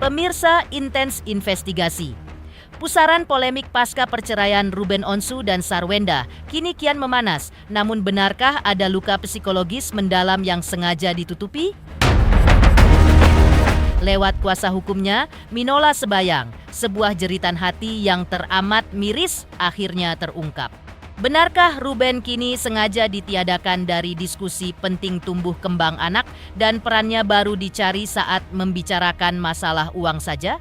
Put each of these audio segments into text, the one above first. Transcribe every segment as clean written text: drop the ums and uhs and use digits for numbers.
Pemirsa, intens investigasi. Pusaran polemik pasca perceraian Ruben Onsu dan Sarwenda kini kian memanas. Namun benarkah ada luka psikologis mendalam yang sengaja ditutupi? Lewat kuasa hukumnya, Minola Sebayang, sebuah jeritan hati yang teramat miris akhirnya terungkap. Benarkah Ruben kini sengaja ditiadakan dari diskusi penting tumbuh kembang anak dan perannya baru dicari saat membicarakan masalah uang saja?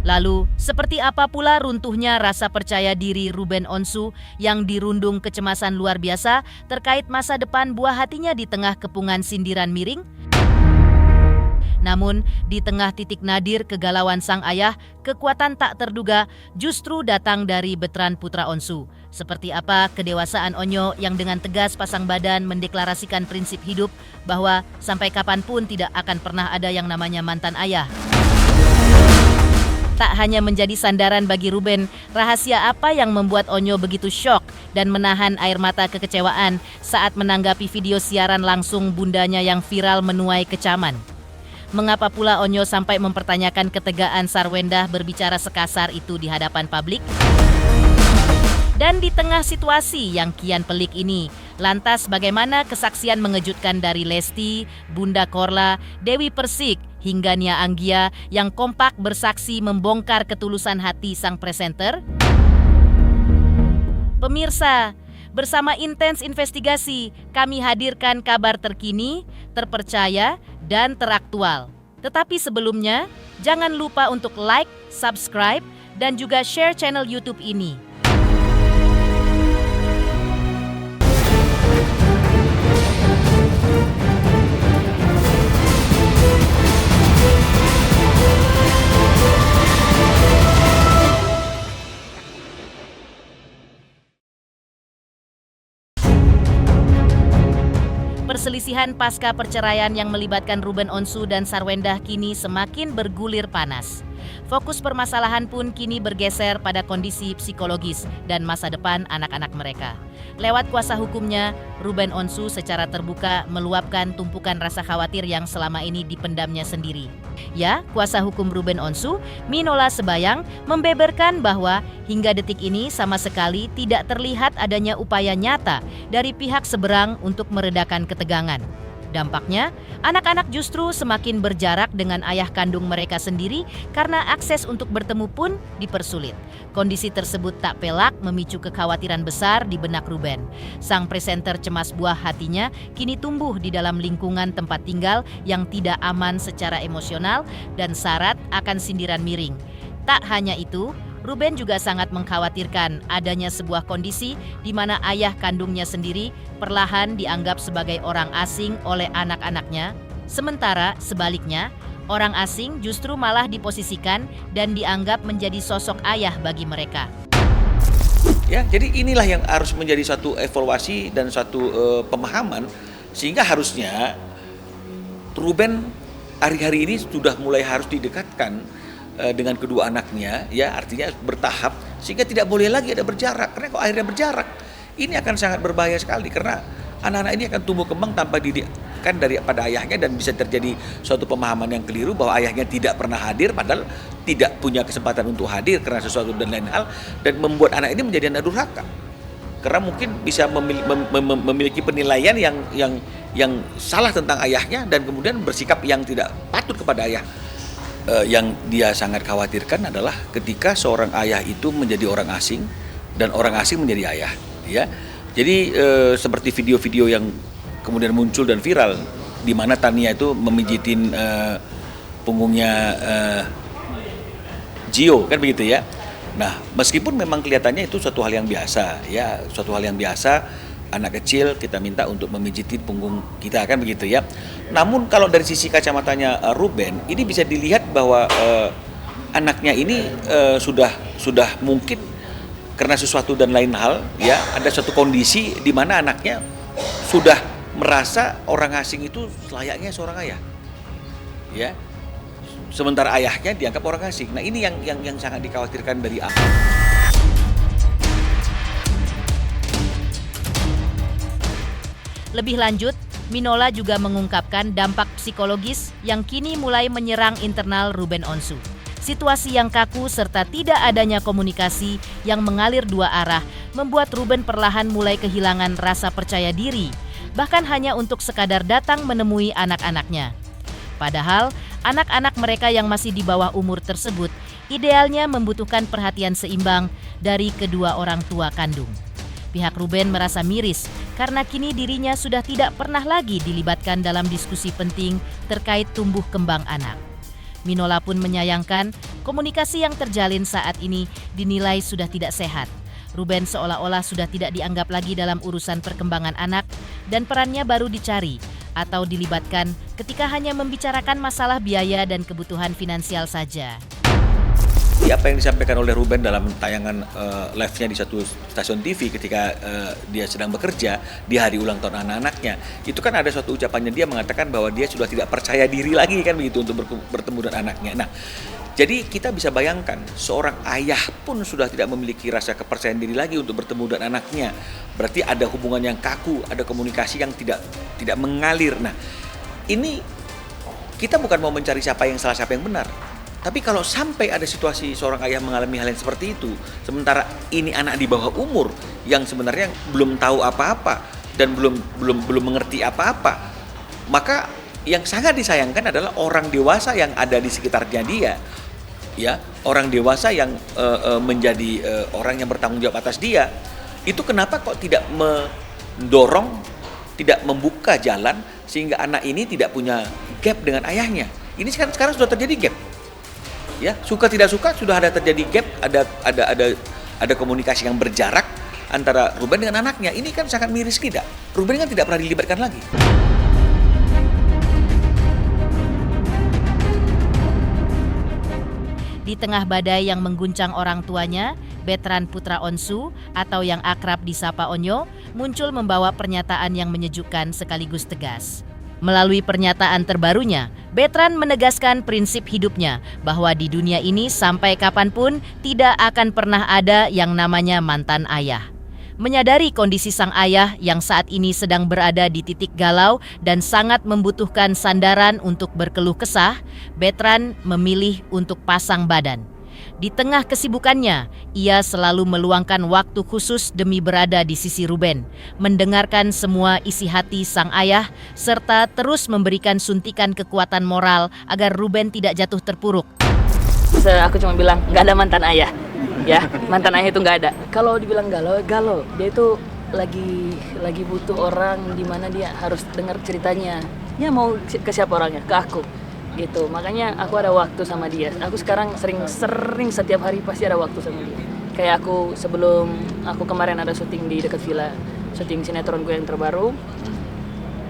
Lalu, seperti apa pula runtuhnya rasa percaya diri Ruben Onsu yang dirundung kecemasan luar biasa terkait masa depan buah hatinya di tengah kepungan sindiran miring? Namun, di tengah titik nadir kegalauan sang ayah, kekuatan tak terduga justru datang dari veteran putra Onsu. Seperti apa kedewasaan Onyo yang dengan tegas pasang badan mendeklarasikan prinsip hidup bahwa sampai kapanpun tidak akan pernah ada yang namanya mantan ayah. Tak hanya menjadi sandaran bagi Ruben, rahasia apa yang membuat Onyo begitu syok dan menahan air mata kekecewaan saat menanggapi video siaran langsung bundanya yang viral menuai kecaman? Mengapa pula Onyo sampai mempertanyakan ketegaan Sarwenda berbicara sekasar itu di hadapan publik? Dan di tengah situasi yang kian pelik ini, lantas bagaimana kesaksian mengejutkan dari Lesti, Bunda Korla, Dewi Persik, hingga Nia Anggia yang kompak bersaksi membongkar ketulusan hati sang presenter? Pemirsa, bersama intens investigasi, kami hadirkan kabar terkini, terpercaya, dan teraktual. Tetapi sebelumnya, jangan lupa untuk like, subscribe, dan juga share channel YouTube ini. Perselisihan pasca perceraian yang melibatkan Ruben Onsu dan Sarwenda kini semakin bergulir panas. Fokus permasalahan pun kini bergeser pada kondisi psikologis dan masa depan anak-anak mereka. Lewat kuasa hukumnya, Ruben Onsu secara terbuka meluapkan tumpukan rasa khawatir yang selama ini dipendamnya sendiri. Ya, kuasa hukum Ruben Onsu, Minola Sebayang, membeberkan bahwa hingga detik ini sama sekali tidak terlihat adanya upaya nyata dari pihak seberang untuk meredakan ketegangan. Dampaknya, anak-anak justru semakin berjarak dengan ayah kandung mereka sendiri karena akses untuk bertemu pun dipersulit. Kondisi tersebut tak pelak memicu kekhawatiran besar di benak Ruben. Sang presenter cemas buah hatinya kini tumbuh di dalam lingkungan tempat tinggal yang tidak aman secara emosional dan syarat akan sindiran miring. Tak hanya itu, Ruben juga sangat mengkhawatirkan adanya sebuah kondisi di mana ayah kandungnya sendiri perlahan dianggap sebagai orang asing oleh anak-anaknya, sementara sebaliknya, orang asing justru malah diposisikan dan dianggap menjadi sosok ayah bagi mereka. Ya, jadi inilah yang harus menjadi satu evaluasi dan satu pemahaman, sehingga harusnya Ruben hari-hari ini sudah mulai harus didekatkan dengan kedua anaknya, ya artinya bertahap, sehingga tidak boleh lagi ada berjarak. Karena kalau akhirnya berjarak, ini akan sangat berbahaya sekali, karena anak-anak ini akan tumbuh kembang tanpa didikan daripada ayahnya, dan bisa terjadi suatu pemahaman yang keliru bahwa ayahnya tidak pernah hadir, padahal tidak punya kesempatan untuk hadir karena sesuatu dan lain hal, dan membuat anak ini menjadi anak durhaka. Karena mungkin bisa memiliki penilaian yang salah tentang ayahnya, dan kemudian bersikap yang tidak patut kepada ayah. Yang dia sangat khawatirkan adalah ketika seorang ayah itu menjadi orang asing dan orang asing menjadi ayah, ya. Jadi seperti video-video yang kemudian muncul dan viral di mana Tania itu memijitin punggungnya Gio, kan begitu ya. Nah, meskipun memang kelihatannya itu suatu hal yang biasa, ya, suatu hal yang biasa. Anak kecil kita minta untuk memijitin punggung kita, kan begitu ya. Namun kalau dari sisi kacamatanya Ruben, ini bisa dilihat bahwa anaknya ini sudah mungkin karena sesuatu dan lain hal, ya, ada suatu kondisi di mana anaknya sudah merasa orang asing itu selayaknya seorang ayah, ya. Sementara ayahnya dianggap orang asing. Nah, ini yang sangat dikhawatirkan dari Lebih lanjut, Minola juga mengungkapkan dampak psikologis yang kini mulai menyerang internal Ruben Onsu. Situasi yang kaku serta tidak adanya komunikasi yang mengalir dua arah membuat Ruben perlahan mulai kehilangan rasa percaya diri, bahkan hanya untuk sekadar datang menemui anak-anaknya. Padahal, anak-anak mereka yang masih di bawah umur tersebut idealnya membutuhkan perhatian seimbang dari kedua orang tua kandung. Pihak Ruben merasa miris karena kini dirinya sudah tidak pernah lagi dilibatkan dalam diskusi penting terkait tumbuh kembang anak. Minola pun menyayangkan komunikasi yang terjalin saat ini dinilai sudah tidak sehat. Ruben seolah-olah sudah tidak dianggap lagi dalam urusan perkembangan anak dan perannya baru dicari atau dilibatkan ketika hanya membicarakan masalah biaya dan kebutuhan finansial saja. Apa yang disampaikan oleh Ruben dalam tayangan live-nya di satu stasiun TV ketika dia sedang bekerja di hari ulang tahun anak-anaknya, itu kan ada suatu ucapannya, dia mengatakan bahwa dia sudah tidak percaya diri lagi kan begitu untuk bertemu dengan anaknya. Nah, jadi kita bisa bayangkan seorang ayah pun sudah tidak memiliki rasa kepercayaan diri lagi untuk bertemu dengan anaknya. Berarti ada hubungan yang kaku, ada komunikasi yang tidak mengalir. Nah, ini kita bukan mau mencari siapa yang salah siapa yang benar. Tapi kalau sampai ada situasi seorang ayah mengalami hal yang seperti itu, sementara ini anak di bawah umur yang sebenarnya belum tahu apa-apa dan belum mengerti apa-apa, maka yang sangat disayangkan adalah orang dewasa yang ada di sekitarnya dia, ya, orang dewasa yang menjadi orang yang bertanggung jawab atas dia. Itu kenapa kok tidak mendorong, tidak membuka jalan sehingga anak ini tidak punya gap dengan ayahnya? Ini sekarang sudah terjadi gap. Ya, suka tidak suka sudah ada terjadi gap, ada komunikasi yang berjarak antara Ruben dengan anaknya. Ini kan sangat miris tidak? Ruben kan tidak pernah dilibatkan lagi. Di tengah badai yang mengguncang orang tuanya, Betran putra Onsu atau yang akrab disapa Onyo muncul membawa pernyataan yang menyejukkan sekaligus tegas. Melalui pernyataan terbarunya, Betran menegaskan prinsip hidupnya bahwa di dunia ini sampai kapanpun tidak akan pernah ada yang namanya mantan ayah. Menyadari kondisi sang ayah yang saat ini sedang berada di titik galau dan sangat membutuhkan sandaran untuk berkeluh kesah, Betran memilih untuk pasang badan. Di tengah kesibukannya, ia selalu meluangkan waktu khusus demi berada di sisi Ruben, mendengarkan semua isi hati sang ayah, serta terus memberikan suntikan kekuatan moral agar Ruben tidak jatuh terpuruk. Aku cuma bilang, nggak ada mantan ayah. Ya, mantan ayah itu nggak ada. Kalau dibilang galau, dia itu lagi butuh orang di mana dia harus dengar ceritanya. Ya mau ke siapa orangnya? Ke aku. Gitu, makanya aku ada waktu sama dia. Aku sekarang sering setiap hari pasti ada waktu sama dia. Kayak aku sebelum aku kemarin ada syuting di dekat villa, syuting sinetron gue yang terbaru.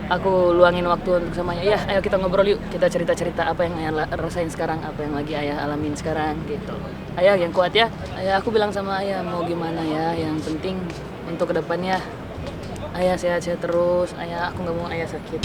Aku luangin waktu untuk samanya. Ya, ayo kita ngobrol yuk, kita cerita-cerita apa yang ayah rasain sekarang, apa yang lagi ayah alamin sekarang gitu. Ayah yang kuat ya. Ayah, aku bilang sama ayah mau gimana ya, yang penting untuk kedepannya ayah sehat-sehat terus. Ayah, aku nggak mau ayah sakit.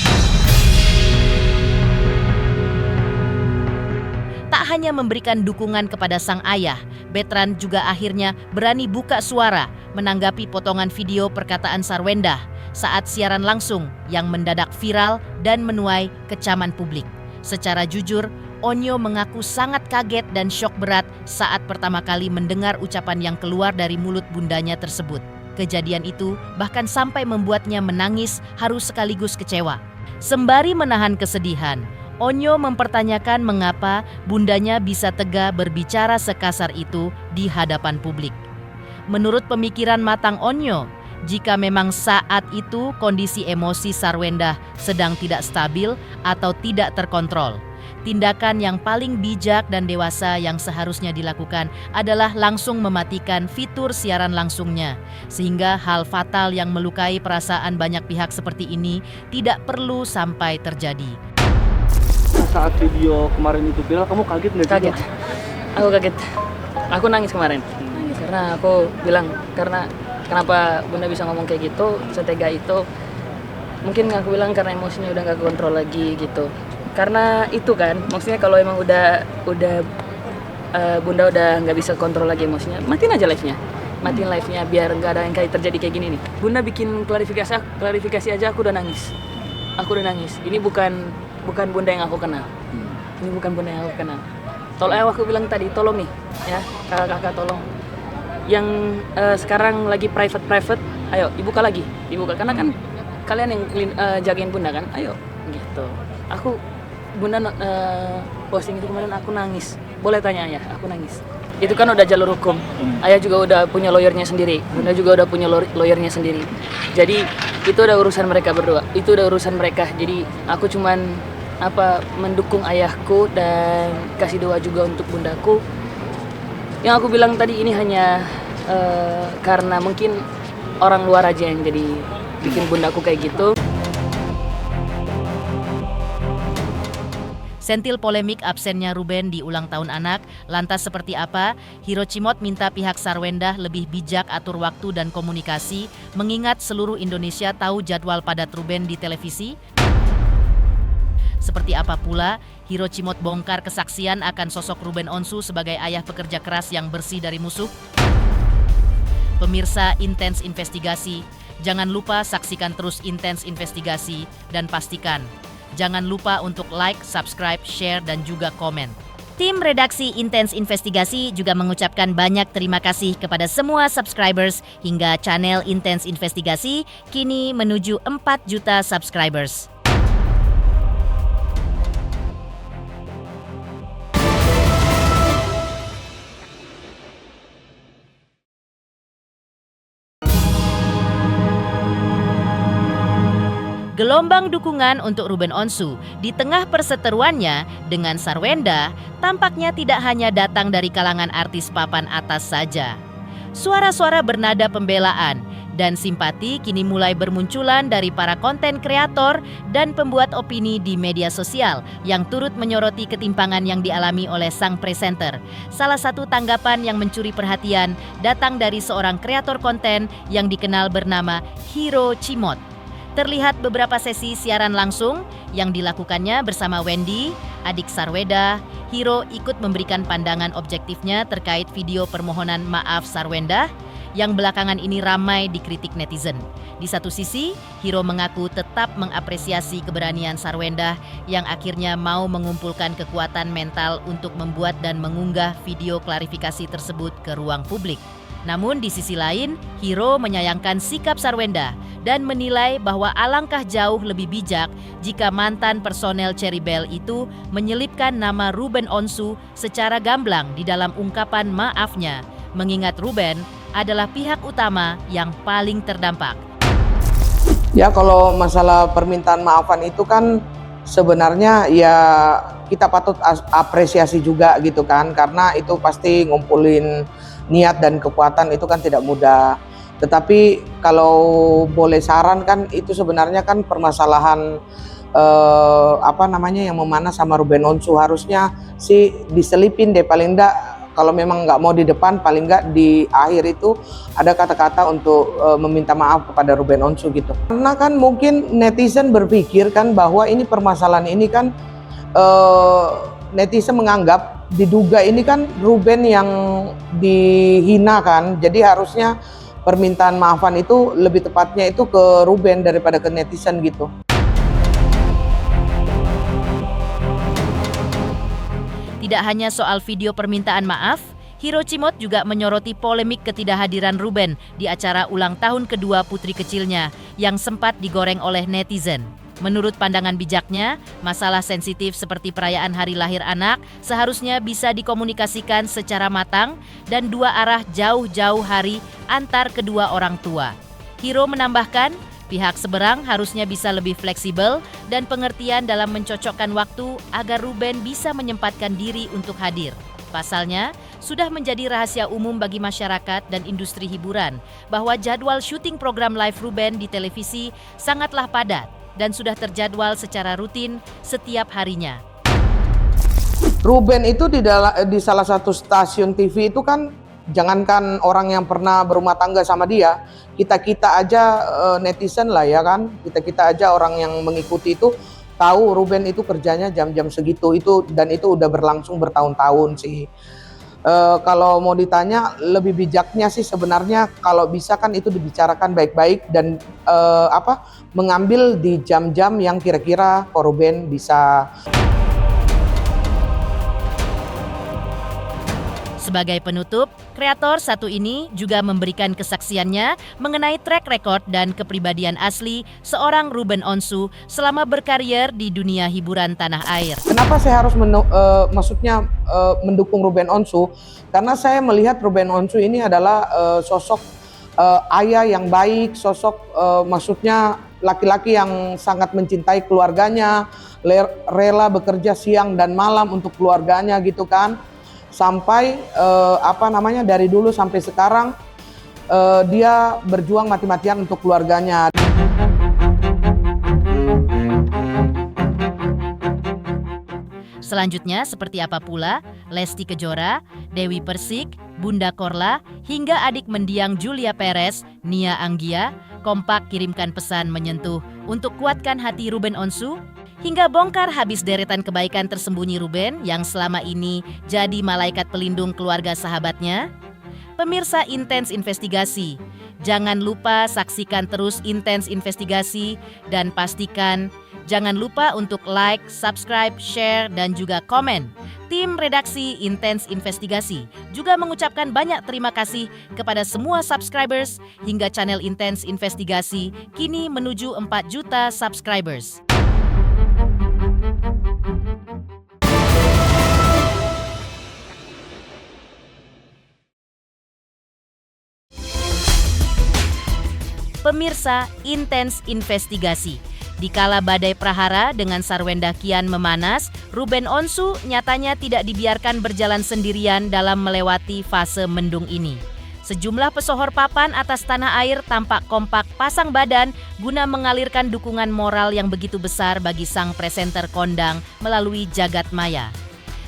Tak hanya memberikan dukungan kepada sang ayah, Betran juga akhirnya berani buka suara menanggapi potongan video perkataan Sarwendah saat siaran langsung yang mendadak viral dan menuai kecaman publik. Secara jujur, Onyo mengaku sangat kaget dan syok berat saat pertama kali mendengar ucapan yang keluar dari mulut bundanya tersebut. Kejadian itu bahkan sampai membuatnya menangis haru sekaligus kecewa. Sembari menahan kesedihan, Onyo mempertanyakan mengapa bundanya bisa tega berbicara sekasar itu di hadapan publik. Menurut pemikiran matang Onyo, jika memang saat itu kondisi emosi Sarwendah sedang tidak stabil atau tidak terkontrol, tindakan yang paling bijak dan dewasa yang seharusnya dilakukan adalah langsung mematikan fitur siaran langsungnya, sehingga hal fatal yang melukai perasaan banyak pihak seperti ini tidak perlu sampai terjadi. Saat video kemarin itu viral, kamu kaget nggak? Kaget. Aku kaget. Aku nangis kemarin. Karena aku bilang, kenapa Bunda bisa ngomong kayak gitu, setega itu. Mungkin aku bilang karena emosinya udah nggak kontrol lagi gitu. Karena itu kan, maksudnya kalau emang udah Bunda udah nggak bisa kontrol lagi emosinya, matiin aja live-nya. Matiin live-nya biar nggak ada yang kayak terjadi kayak gini nih. Bunda bikin klarifikasi aja aku udah nangis. aku udah nangis. Ini bukan bunda yang aku kenal. Ini bukan bunda yang aku kenal. Aku bilang tadi, tolong nih, ya kakak-kakak tolong. Yang sekarang lagi private, ayo dibuka karena kan kalian yang jagain bunda kan, ayo gitu. Bunda posting itu kemarin aku nangis. Boleh tanya ayah, aku nangis. Itu kan udah jalur hukum. Ayah juga udah punya lawyernya sendiri. Bunda juga udah punya lawyernya sendiri. Jadi itu udah urusan mereka berdua. Itu udah urusan mereka. Jadi aku cuman mendukung ayahku dan kasih doa juga untuk bundaku. Yang aku bilang tadi ini hanya karena mungkin orang luar aja yang jadi bikin bundaku kayak gitu. Sentil polemik absennya Ruben di ulang tahun anak, lantas seperti apa? Hiro Cimot minta pihak Sarwendah lebih bijak atur waktu dan komunikasi, mengingat seluruh Indonesia tahu jadwal padat Ruben di televisi. Seperti apa pula, Hiro Cimot bongkar kesaksian akan sosok Ruben Onsu sebagai ayah pekerja keras yang bersih dari musuh. Pemirsa Intens Investigasi, jangan lupa saksikan terus Intens Investigasi dan pastikan jangan lupa untuk like, subscribe, share, dan juga komen. Tim redaksi Intens Investigasi juga mengucapkan banyak terima kasih kepada semua subscribers hingga channel Intens Investigasi kini menuju 4 juta subscribers. Gelombang dukungan untuk Ruben Onsu di tengah perseteruannya dengan Sarwendah tampaknya tidak hanya datang dari kalangan artis papan atas saja. Suara-suara bernada pembelaan dan simpati kini mulai bermunculan dari para konten kreator dan pembuat opini di media sosial yang turut menyoroti ketimpangan yang dialami oleh sang presenter. Salah satu tanggapan yang mencuri perhatian datang dari seorang kreator konten yang dikenal bernama Hiro Cimot. Terlihat beberapa sesi siaran langsung yang dilakukannya bersama Wendy, adik Sarwendah. Hiro ikut memberikan pandangan objektifnya terkait video permohonan maaf Sarwendah yang belakangan ini ramai dikritik netizen. Di satu sisi, Hiro mengaku tetap mengapresiasi keberanian Sarwendah yang akhirnya mau mengumpulkan kekuatan mental untuk membuat dan mengunggah video klarifikasi tersebut ke ruang publik. Namun di sisi lain, Hiro menyayangkan sikap Sarwendah dan menilai bahwa alangkah jauh lebih bijak jika mantan personel Cherry Bell itu menyelipkan nama Ruben Onsu secara gamblang di dalam ungkapan maafnya, mengingat Ruben adalah pihak utama yang paling terdampak. Ya, kalau masalah permintaan maafan itu kan sebenarnya ya kita patut apresiasi juga gitu kan, karena itu pasti ngumpulin niat dan kekuatan itu kan tidak mudah. Tetapi kalau boleh saran kan itu sebenarnya kan permasalahan yang memanah sama Ruben Onsu, harusnya sih diselipin deh, paling enggak kalau memang nggak mau di depan, paling nggak di akhir itu ada kata-kata untuk meminta maaf kepada Ruben Onsu gitu. Karena kan mungkin netizen berpikir kan bahwa ini permasalahan ini kan netizen menganggap diduga ini kan Ruben yang dihina kan, jadi harusnya permintaan maafan itu lebih tepatnya itu ke Ruben daripada ke netizen gitu. Tidak hanya soal video permintaan maaf, Hiro Cimot juga menyoroti polemik ketidakhadiran Ruben di acara ulang tahun kedua putri kecilnya yang sempat digoreng oleh netizen. Menurut pandangan bijaknya, masalah sensitif seperti perayaan hari lahir anak seharusnya bisa dikomunikasikan secara matang dan dua arah jauh-jauh hari antar kedua orang tua. Hiro menambahkan, pihak seberang harusnya bisa lebih fleksibel dan pengertian dalam mencocokkan waktu agar Ruben bisa menyempatkan diri untuk hadir. Pasalnya, sudah menjadi rahasia umum bagi masyarakat dan industri hiburan bahwa jadwal syuting program live Ruben di televisi sangatlah padat dan sudah terjadwal secara rutin setiap harinya. Ruben itu di salah satu stasiun TV itu kan, jangankan orang yang pernah berumah tangga sama dia, kita aja netizen lah ya kan, kita aja orang yang mengikuti itu tahu Ruben itu kerjanya jam-jam segitu itu, dan itu udah berlangsung bertahun-tahun sih. Kalau mau ditanya lebih bijaknya sih sebenarnya kalau bisa kan itu dibicarakan baik-baik dan mengambil di jam-jam yang kira-kira Ruben bisa. Sebagai penutup, kreator satu ini juga memberikan kesaksiannya mengenai track record dan kepribadian asli seorang Ruben Onsu selama berkarier di dunia hiburan tanah air. Kenapa saya harus mendukung Ruben Onsu? Karena saya melihat Ruben Onsu ini adalah sosok ayah yang baik, sosok maksudnya laki-laki yang sangat mencintai keluarganya, rela bekerja siang dan malam untuk keluarganya gitu kan. Sampai dari dulu sampai sekarang dia berjuang mati-matian untuk keluarganya. Selanjutnya seperti apa pula Lesti Kejora, Dewi Persik, Bunda Korla, hingga adik mendiang Julia Perez, Nia Anggia, kompak kirimkan pesan menyentuh untuk kuatkan hati Ruben Onsu, hingga bongkar habis deretan kebaikan tersembunyi Ruben yang selama ini jadi malaikat pelindung keluarga sahabatnya. Pemirsa Intens Investigasi, jangan lupa saksikan terus Intens Investigasi dan pastikan jangan lupa untuk like, subscribe, share, dan juga komen. Tim redaksi Intens Investigasi juga mengucapkan banyak terima kasih kepada semua subscribers hingga channel Intens Investigasi kini menuju 4 juta subscribers. Pemirsa Intens Investigasi, dikala badai prahara dengan Sarwenda kian memanas, Ruben Onsu nyatanya tidak dibiarkan berjalan sendirian dalam melewati fase mendung ini. Sejumlah pesohor papan atas tanah air tampak kompak pasang badan guna mengalirkan dukungan moral yang begitu besar bagi sang presenter kondang melalui jagat maya.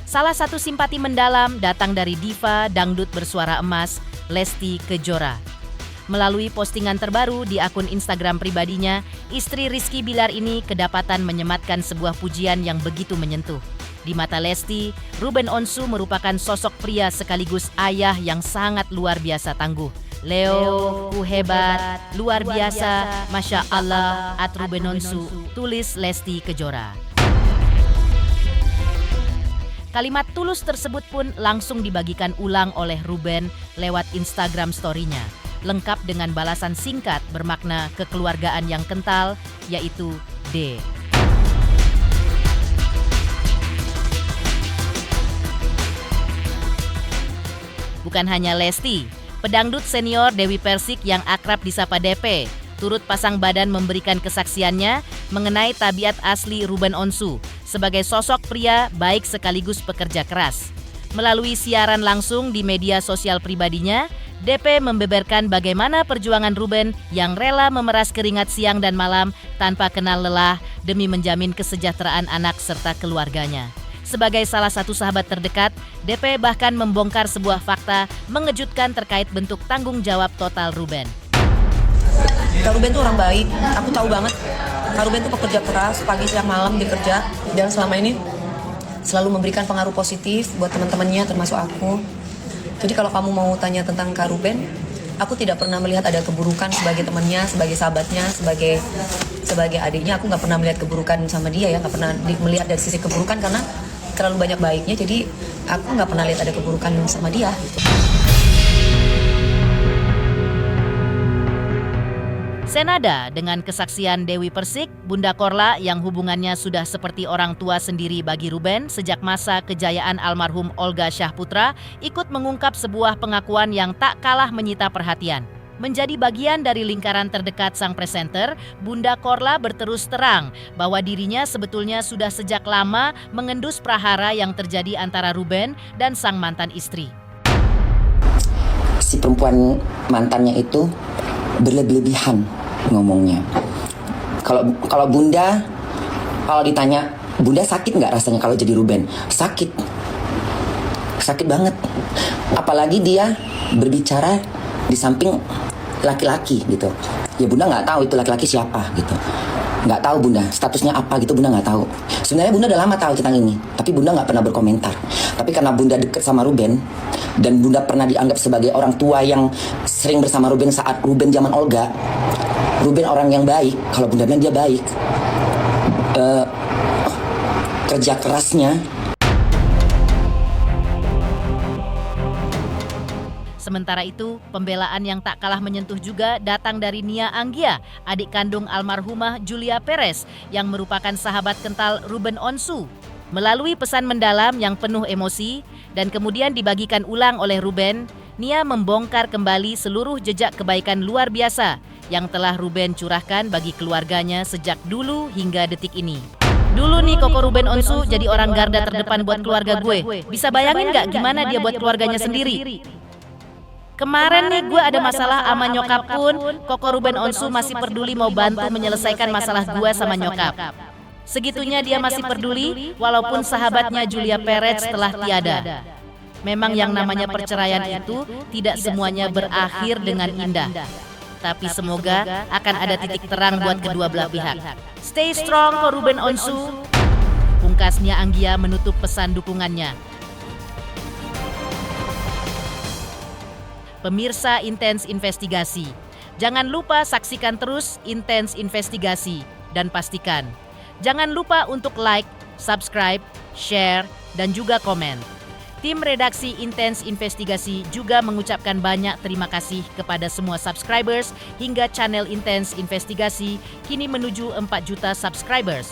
Salah satu simpati mendalam datang dari diva dangdut bersuara emas, Lesti Kejora. Melalui postingan terbaru di akun Instagram pribadinya, istri Rizky Bilar ini kedapatan menyematkan sebuah pujian yang begitu menyentuh. Di mata Lesti, Ruben Onsu merupakan sosok pria sekaligus ayah yang sangat luar biasa tangguh. Leo, hebat, luar biasa, Masya Allah, at Ruben Onsu, tulis Lesti Kejora. Kalimat tulus tersebut pun langsung dibagikan ulang oleh Ruben lewat Instagram story-nya. Lengkap dengan balasan singkat bermakna kekeluargaan yang kental, yaitu D. Bukan hanya Lesti, pedangdut senior Dewi Persik yang akrab disapa DP, turut pasang badan memberikan kesaksiannya mengenai tabiat asli Ruben Onsu sebagai sosok pria baik sekaligus pekerja keras. Melalui siaran langsung di media sosial pribadinya, DP membeberkan bagaimana perjuangan Ruben yang rela memeras keringat siang dan malam tanpa kenal lelah demi menjamin kesejahteraan anak serta keluarganya. Sebagai salah satu sahabat terdekat, DP bahkan membongkar sebuah fakta mengejutkan terkait bentuk tanggung jawab total Ruben. Kak Ruben tuh orang baik, aku tahu banget. Kak Ruben tuh pekerja keras, pagi siang malam dia kerja, dan selama ini selalu memberikan pengaruh positif buat teman-temannya termasuk aku. Jadi kalau kamu mau tanya tentang Kak Ruben, aku tidak pernah melihat ada keburukan sebagai temannya, sebagai sahabatnya, sebagai adiknya. Aku nggak pernah melihat keburukan sama dia ya, nggak pernah melihat dari sisi keburukan karena terlalu banyak baiknya. Jadi aku nggak pernah lihat ada keburukan sama dia. Senada dengan kesaksian Dewi Persik, Bunda Korla yang hubungannya sudah seperti orang tua sendiri bagi Ruben sejak masa kejayaan almarhum Olga Syahputra, ikut mengungkap sebuah pengakuan yang tak kalah menyita perhatian. Menjadi bagian dari lingkaran terdekat sang presenter, Bunda Korla berterus terang bahwa dirinya sebetulnya sudah sejak lama mengendus prahara yang terjadi antara Ruben dan sang mantan istri. Si perempuan mantannya itu berlebihan ngomongnya. Kalau Bunda, kalau ditanya Bunda sakit nggak rasanya kalau jadi Ruben? Sakit banget. Apalagi dia berbicara di samping laki-laki gitu. Ya Bunda nggak tahu itu laki-laki siapa gitu. Nggak tahu Bunda statusnya apa gitu, Bunda nggak tahu. Sebenarnya Bunda udah lama tahu tentang ini, tapi Bunda nggak pernah berkomentar. Tapi karena Bunda deket sama Ruben dan Bunda pernah dianggap sebagai orang tua yang sering bersama Ruben saat Ruben zaman Olga, Ruben orang yang baik. Kalau Bunda bilang dia baik, kerja kerasnya. Sementara itu, pembelaan yang tak kalah menyentuh juga datang dari Nia Anggia, adik kandung almarhumah Julia Perez yang merupakan sahabat kental Ruben Onsu. Melalui pesan mendalam yang penuh emosi dan kemudian dibagikan ulang oleh Ruben, Nia membongkar kembali seluruh jejak kebaikan luar biasa yang telah Ruben curahkan bagi keluarganya sejak dulu hingga detik ini. Dulu nih Koko Ruben Onsu jadi orang garda terdepan buat keluarga gue. Bisa bayangin gak gimana dia buat keluarganya sendiri? Kemarin nih gue ada masalah sama nyokap pun, Koko Ruben Onsu masih peduli mau bantu menyelesaikan masalah gue sama nyokap. Segitunya dia masih peduli walaupun sahabatnya Julia Perez telah tiada. Memang yang namanya perceraian itu tidak semuanya berakhir dengan indah. Tapi semoga akan ada titik terang buat kedua belah pihak. Stay strong Ko Ruben Onsu. Pungkasnya Anggia menutup pesan dukungannya. Pemirsa Intens Investigasi, jangan lupa saksikan terus Intens Investigasi dan pastikan jangan lupa untuk like, subscribe, share, dan juga komen. Tim redaksi Intens Investigasi juga mengucapkan banyak terima kasih kepada semua subscribers hingga channel Intens Investigasi kini menuju 4 juta subscribers.